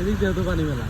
এদিক দিয়ে তো পানি মেলা।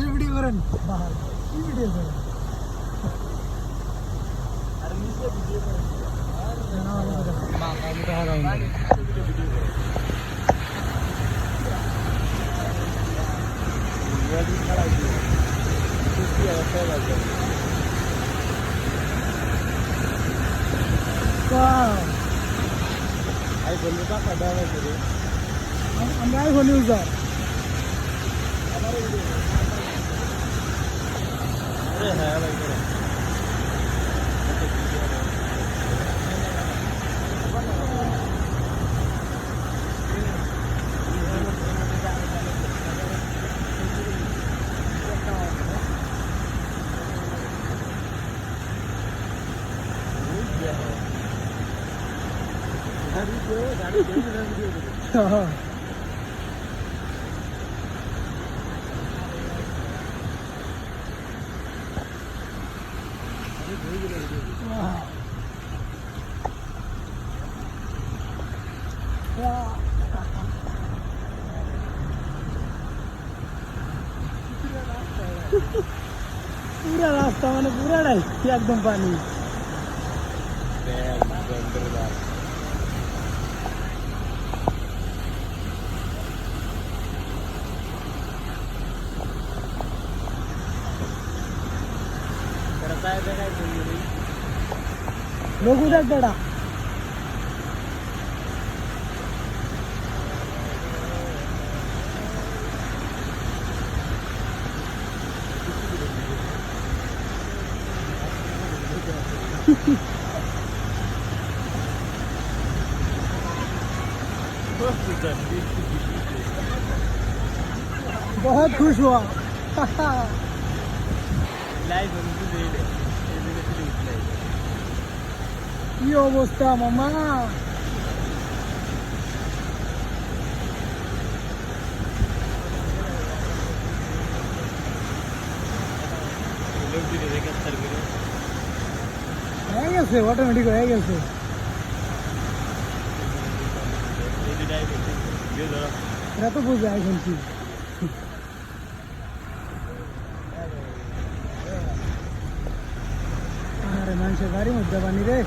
ভিডিও করেন কি ভিডিও করেন আমরা আইফোন ইউজার হ্যাঁ ভাই পুরা রাস্তা মানে পুরাটাই একদম পানি লোক দেখ বেড়া बहुत खुश हुआ কি অবস্থা মামা হয়ে গেছে অটোমেটিক হয়ে গেছে এরা তো বুঝে এখন কি আরে মানুষের গাড়ির মধ্যে পানি রে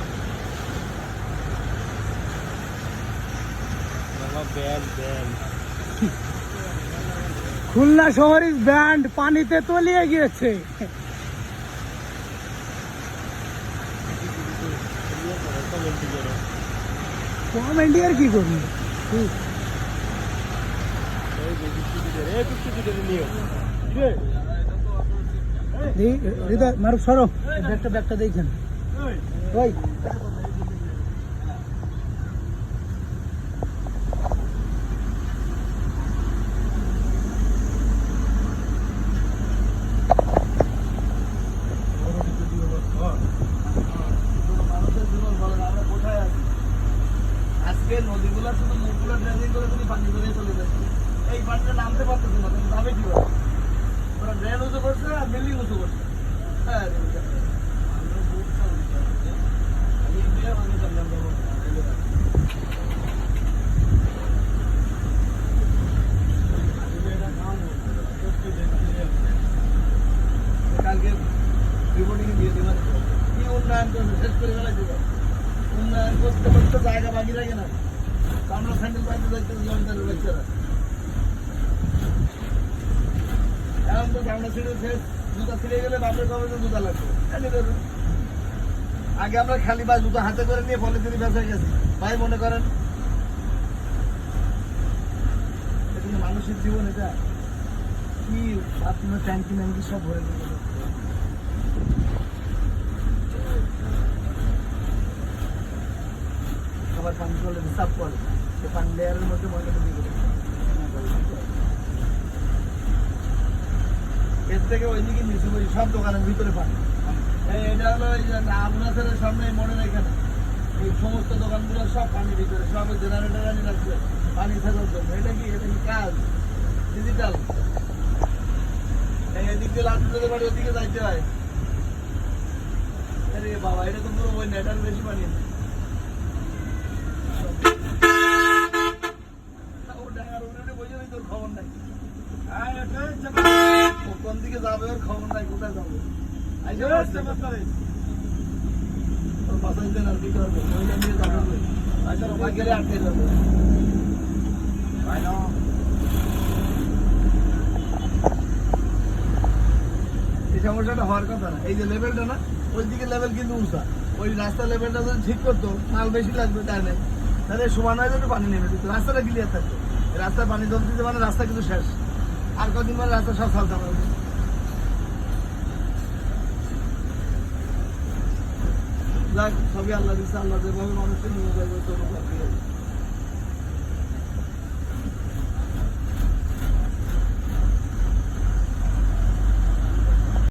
খুলনা শহর ইজ ব্যান্ড পানিতে তলিয়ে গিয়েছে কমেন্ট আর কি করবি মারুক সরো ব্যাগটা দেখছেন ওই নদীগুলো শুধু মুখগুলো ড্রেজিং করে তুমি পানি করে চলে যাচ্ছে এই পানিটা নামতে পারতেছে না তুমি নামে কি হবে ওরা ড্রেন উঁচু করছে আর বিল্ডিং উঁচু করছে হ্যাঁ কালকে রিপোর্টিং দিয়ে দেবেন কি উন্নয়ন করছে শেষ করে ফেলা দেবে উন্নয়ন করতে করতে জায়গা বাকি থাকে না আমরা স্যান্ডেল পাইতে যাইতে জমিদারের বাচ্চারা এখন তো সামনে ছিঁড়ে শেষ জুতা ছিঁড়ে গেলে বাপের কবে জুতা লাগবে আগে আমরা খালি বাস দুটো হাতে করে নিয়ে পলিথিন বেঁচে গেছি ভাই মনে করেন এটা কি মানুষের জীবন এটা কি বাথরুমের ট্যাঙ্কি ম্যাঙ্কি সব ভরে দেবে আবার পানি চলে সাফ করে পানি লেয়ারের মধ্যে ময়লাটা দিয়ে দেবে এর থেকে ওইদিকে নিচে ওই সব দোকানের ভিতরে পানি এটা হলো ওই যে আপনাদের সামনে মনে রেখে না এই সমস্ত দোকানগুলো সব পানির ভিতরে সব জেনারেটার আনি রাখছে পানি ফেলার জন্য এটা কি কাজ ডিজিটাল এদিক দিয়ে লাঠি বাড়ি ওদিকে যাইতে হয় আরে বাবা এটা তো পুরো ওই নেটার বেশি পানি তোর খবর নাই কোন দিকে যাবে ওর খবর নাই কোথায় যাবে এই সমস্যাটা হওয়ার কথা না এই যে লেভেলটা না ওই দিকে লেভেল কিন্তু উঁচা ওই রাস্তার লেভেলটা যদি ঠিক করতো মাল বেশি লাগবে তাই নেই তাহলে সমান হয়ে যেত পানি নেমে দিত রাস্তাটা ক্লিয়ার থাকতো রাস্তায় পানি জল দিতে মানে রাস্তা কিন্তু শেষ আর কদিন পরে রাস্তা সব ফালতে পারবে যাক সবই আল্লাহ দিচ্ছে আল্লাহ যেভাবে মানুষকে নিয়ে যাবে